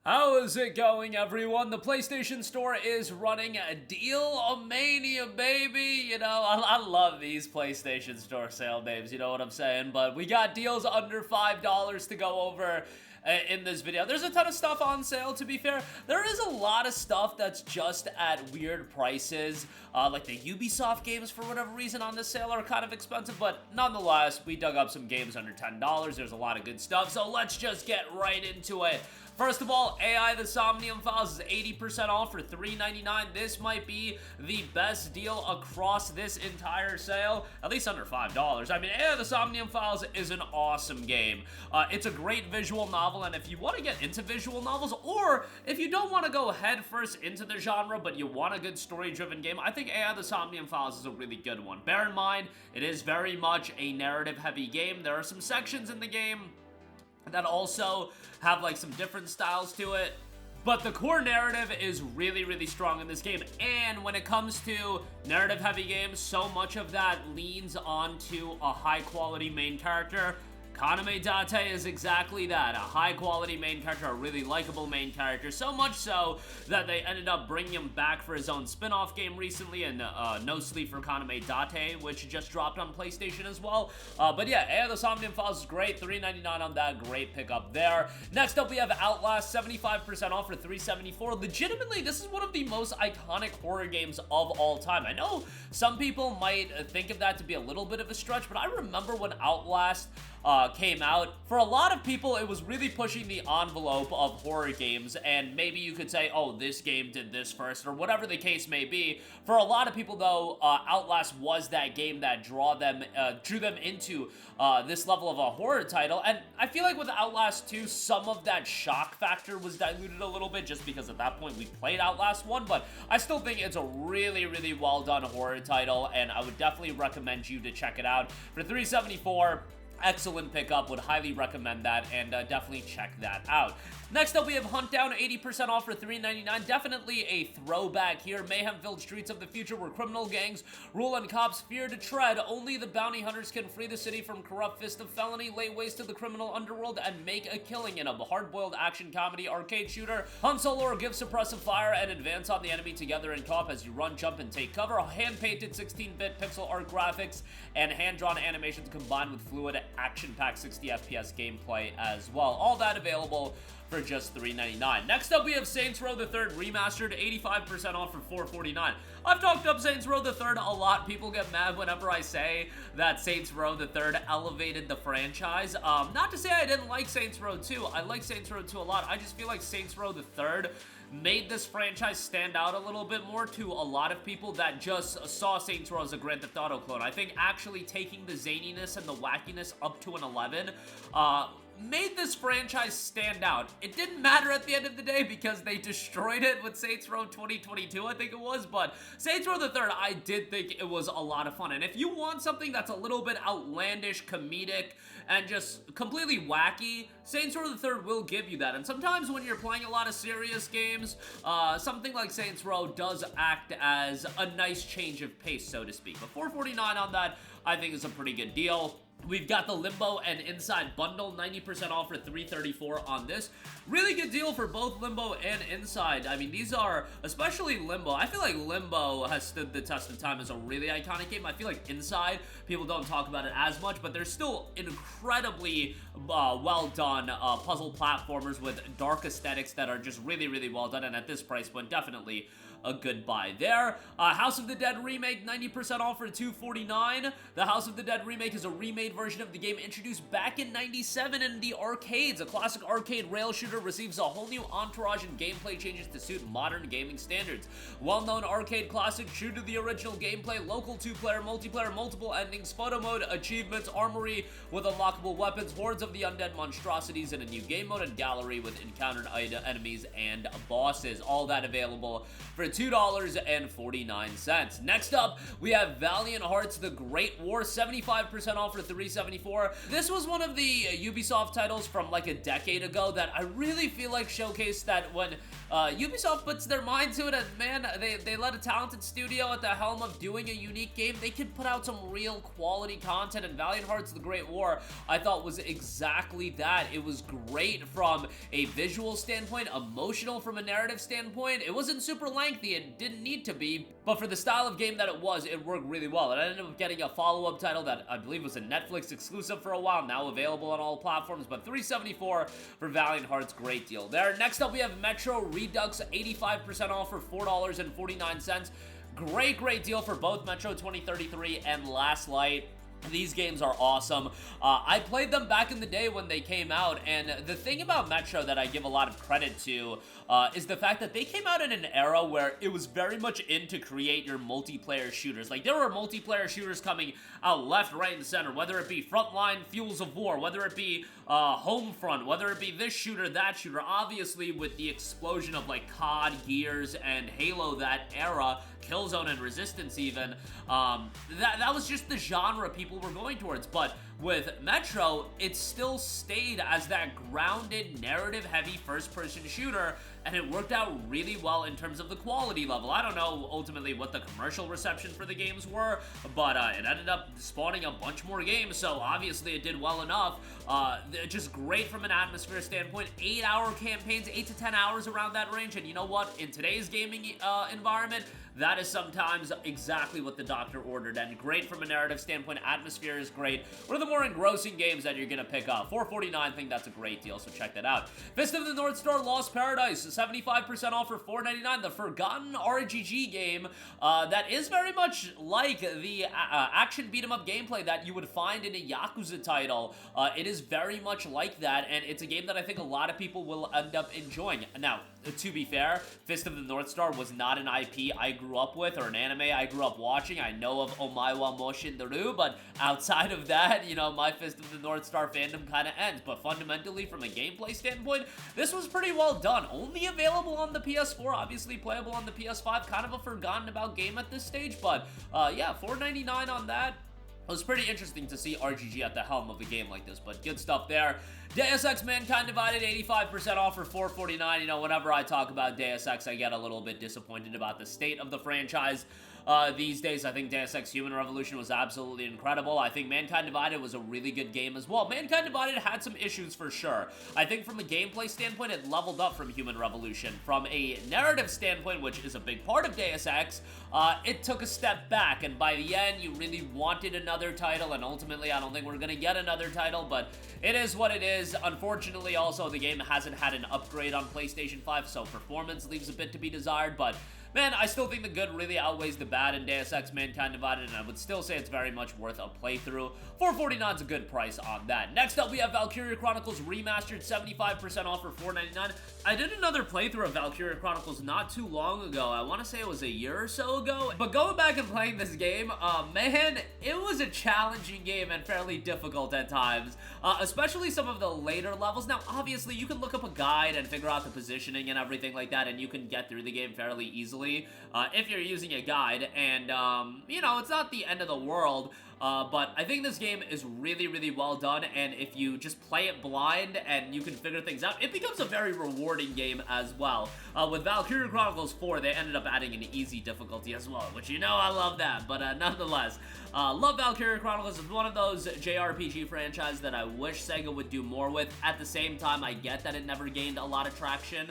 How is it going, everyone? The PlayStation Store is running a DEALMANIA, baby. You know, I love these PlayStation Store sale names, you know what I'm saying? But we got deals under $5 to go over in this video. There's a ton of stuff on sale, to be fair. There is a lot of stuff that's just at weird prices. Like the Ubisoft games, for whatever reason, on this sale are kind of expensive, but nonetheless, we dug up some games under $10. There's a lot of good stuff, so let's just get right into it. First of all, AI the SOMNIUM files is 80% off for $3.99. This might be the best deal across this entire sale, at least under $5. I mean, AI the SOMNIUM files is an awesome game. It's a great visual novel, and if you want to get into visual novels, or if you don't want to go headfirst into the genre, but you want a good story-driven game, I think AI the SOMNIUM files is a really good one. Bear in mind, it is very much a narrative-heavy game. There are some sections in the game that also have like some different styles to it, but the core narrative is really, really strong in this game. And when it comes to narrative heavy games, so much of that leans onto a high quality main character. Kaname Date is exactly that, a high-quality main character, a really likable main character, so much so that they ended up bringing him back for his own spin-off game recently, and No Sleep for Kaname Date, which just dropped on PlayStation as well. But yeah, AI the SOMNIUM files is great, $3.99 on that, great pickup there. Next up, we have Outlast, 75% off for $3.74. Legitimately, this is one of the most iconic horror games of all time. I know some people might think of that to be a little bit of a stretch, but I remember when Outlast came out. For a lot of people, it was really pushing the envelope of horror games, and maybe you could say, oh, this game did this first, or whatever the case may be. For a lot of people, though, Outlast was that game that drew them into this level of a horror title, and I feel like with Outlast 2, some of that shock factor was diluted a little bit, just because at that point we played Outlast 1, but I still think it's a really, really well done horror title, and I would definitely recommend you to check it out. For $3.74, excellent pickup, would highly recommend that, and definitely check that out. Next up, we have Huntdown, 80% off for $3.99. Definitely a throwback here. Mayhem-filled streets of the future where criminal gangs rule and cops fear to tread. Only the bounty hunters can free the city from corrupt fist of felony, lay waste to the criminal underworld, and make a killing in a hard-boiled action comedy arcade shooter. Hunt solo or give suppressive fire and advance on the enemy together in co-op as you run, jump, and take cover. Hand-painted 16-bit pixel art graphics and hand-drawn animations combined with fluid action-packed 60 FPS gameplay as well. All that available for just $3.99. Next up, we have Saints Row the Third Remastered, 85% off for $4.49. I've talked up Saints Row the Third a lot. People get mad whenever I say that Saints Row the Third elevated the franchise. Not to say I didn't like Saints Row 2. I like Saints Row 2 a lot. I just feel like Saints Row the Third made this franchise stand out a little bit more to a lot of people that just saw Saints Row as a Grand Theft Auto clone. I think actually taking the zaniness and the wackiness up to an 11, made this franchise stand out. It didn't matter at the end of the day because they destroyed it with Saints Row 2022, I think it was, but Saints Row the Third, I did think it was a lot of fun. And if you want something that's a little bit outlandish, comedic, and just completely wacky, Saints Row the Third will give you that. And sometimes when you're playing a lot of serious games, something like Saints Row does act as a nice change of pace, so to speak. But $4.49 on that, I think, is a pretty good deal. We've got the Limbo and Inside bundle, 90% off for $3.34 on this. Really good deal for both Limbo and Inside. I mean, these are, especially Limbo, I feel like Limbo has stood the test of time as a really iconic game. I feel like Inside, people don't talk about it as much, but they're still incredibly well done puzzle platformers with dark aesthetics that are just really, really well done, and at this price point, definitely a good buy there. House of the Dead Remake, 90% off for $2.49. The House of the Dead Remake is a remade version of the game introduced back in '97 in the arcades. A classic arcade rail shooter receives a whole new entourage and gameplay changes to suit modern gaming standards. Well-known arcade classic, true to the original gameplay, local two-player, multiplayer, multiple endings, photo mode, achievements, armory with unlockable weapons, hordes of the undead monstrosities, and a new game mode and gallery with encountered enemies and bosses. All that available for $2.49. Next up, we have Valiant Hearts The Great War, 75% off for $3 374. This was one of the Ubisoft titles from like a decade ago that I really feel like showcased that when Ubisoft puts their mind to it, and man, they let a talented studio at the helm of doing a unique game, they can put out some real quality content, and Valiant Hearts The Great War, I thought was exactly that. It was great from a visual standpoint, emotional from a narrative standpoint. It wasn't super lengthy, it didn't need to be, but for the style of game that it was, it worked really well. And I ended up getting a follow-up title that I believe was a Netflix exclusive for a while, now available on all platforms, but 374 for Valiant Hearts, great deal there. Next up, we have Metro Redux, 85% off for $4.49. Great deal for both Metro 2033 and Last Light. These games are awesome. I played them back in the day when they came out, and the thing about Metro that I give a lot of credit to is the fact that they came out in an era where it was very much in to create your multiplayer shooters. Like, there were multiplayer shooters coming out left, right, and center, whether it be Frontline, Fuels of War, whether it be Homefront, whether it be this shooter, that shooter. Obviously, with the explosion of, like, COD, Gears, and Halo that era, Killzone and Resistance even, that was just the genre people were going towards. But with Metro, it still stayed as that grounded, narrative-heavy first-person shooter, and it worked out really well in terms of the quality level. I don't know ultimately what the commercial reception for the games were, but it ended up spawning a bunch more games, so obviously it did well enough. Just great from an atmosphere standpoint. 8-hour campaigns, 8 to 10 hours around that range, and you know what? In today's gaming environment, that is sometimes exactly what the doctor ordered, and great from a narrative standpoint. Atmosphere is great. One of the more engrossing games that you're gonna pick up. $4.49, I think that's a great deal, so check that out. Fist of the North Star Lost Paradise, 75% off for $4.99. The forgotten RGG game that is very much like the action beat-em-up gameplay that you would find in a Yakuza title. It is very much like that, and it's a game that I think a lot of people will end up enjoying. Now, to be fair, Fist of the North Star was not an IP I grew up with, or an anime I grew up watching. I know of Omaiwa Moshindaru, but outside of that, you know, my Fist of the North Star fandom kind of ends. But fundamentally, from a gameplay standpoint, this was pretty well done. Only available on the PS4, obviously playable on the PS5. Kind of a forgotten about game at this stage, but yeah, $4.99 on that. It was pretty interesting to see RGG at the helm of a game like this, but good stuff there. Deus Ex Mankind Divided, 85% off for $4.49. You know, whenever I talk about Deus Ex, I get a little bit disappointed about the state of the franchise. These days, I think Deus Ex Human Revolution was absolutely incredible. I think Mankind Divided was a really good game as well. Mankind Divided had some issues for sure. I think from a gameplay standpoint, it leveled up from Human Revolution. From a narrative standpoint, which is a big part of Deus Ex, it took a step back, and by the end, you really wanted another title, and ultimately, I don't think we're gonna get another title, but it is what it is. Unfortunately, also, the game hasn't had an upgrade on PlayStation 5, so performance leaves a bit to be desired, but man, I still think the good really outweighs the bad in Deus Ex Mankind Divided, and I would still say it's very much worth a playthrough. $4.49 is a good price on that. Next up, we have Valkyria Chronicles Remastered, 75% off for $4.99. I did another playthrough of Valkyria Chronicles not too long ago. I want to say it was a year or so ago. But going back and playing this game, man, it was a challenging game and fairly difficult at times, especially some of the later levels. Now, obviously, you can look up a guide and figure out the positioning and everything like that, and you can get through the game fairly easily if you're using a guide, and you know, it's not the end of the world, but I think this game is really well done, and if you just play it blind and you can figure things out, it becomes a very rewarding game as well. With Valkyria Chronicles 4, they ended up adding an easy difficulty as well, which, you know, I love that, but nonetheless, love Valkyria Chronicles. It's one of those JRPG franchises that I wish Sega would do more with. At the same time, I get that it never gained a lot of traction,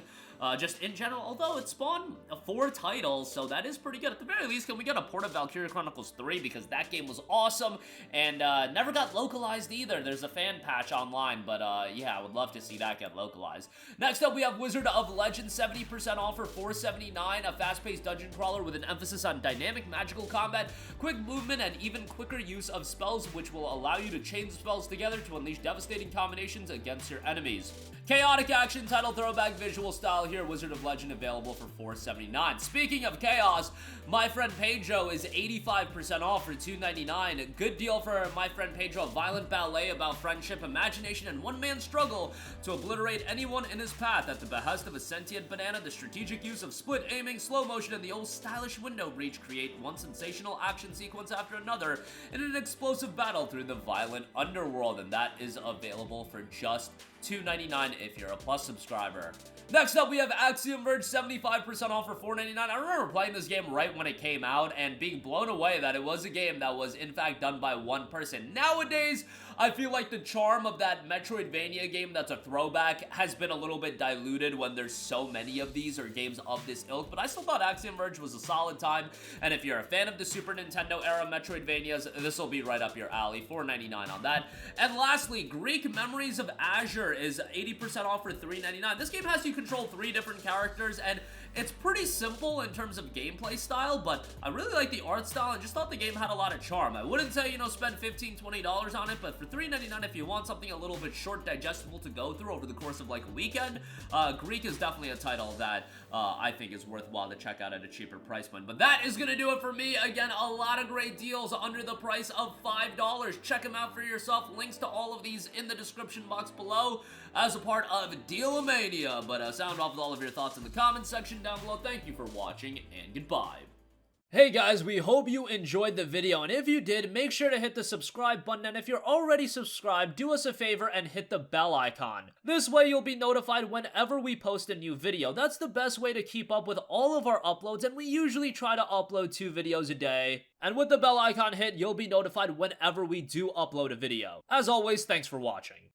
just in general, although it spawned 4 titles, so that is pretty good. At the very least, can we get a port of Valkyria Chronicles 3, because that game was awesome, and never got localized either. There's a fan patch online, but yeah, I would love to see that get localized. Next up, we have Wizard of Legend, 70% off for $4.79, a fast-paced dungeon crawler with an emphasis on dynamic magical combat, quick movement, and even quicker use of spells, which will allow you to chain spells together to unleash devastating combinations against your enemies. Chaotic action title throwback visual style here, Wizard of Legend, available for $4.79. Speaking of chaos, my friend Pedro is 85% off for $2.99. good deal for my friend Pedro. A violent ballet about friendship, imagination, and one man's struggle to obliterate anyone in his path at the behest of a sentient banana. The strategic use of split aiming, slow motion, and the old stylish window breach create one sensational action sequence after another in an explosive battle through the violent underworld, and that is available for just $2.99 if you're a Plus subscriber. Next up, we have Axiom Verge, 75% off for $4.99. I remember playing this game right when it came out and being blown away that it was a game that was in fact done by one person. Nowadays, I feel like the charm of that Metroidvania game that's a throwback has been a little bit diluted when there's so many of these or games of this ilk, but I still thought Axiom Verge was a solid time, and if you're a fan of the Super Nintendo era Metroidvanias, this will be right up your alley. $4.99 on that. And lastly, Greak Memories of Azur is 80% off for $3.99. This game has you control 3 different characters, and it's pretty simple in terms of gameplay style, but I really like the art style and just thought the game had a lot of charm. I wouldn't say, you know, spend $15, $20 on it, but for $3.99 if you want something a little bit short, digestible to go through over the course of like a weekend, Greak is definitely a title that I think is worthwhile to check out at a cheaper price point. But that is going to do it for me. Again, a lot of great deals under the price of $5. Check them out for yourself. Links to all of these in the description box below as a part of DEALMANIA. But sound off with all of your thoughts in the comments section down below. Thank you for watching, and goodbye. Hey guys, we hope you enjoyed the video, and if you did, make sure to hit the subscribe button, and if you're already subscribed, do us a favor and hit the bell icon. This way you'll be notified whenever we post a new video. That's the best way to keep up with all of our uploads, and we usually try to upload 2 videos a day. And with the bell icon hit, you'll be notified whenever we do upload a video. As always, thanks for watching.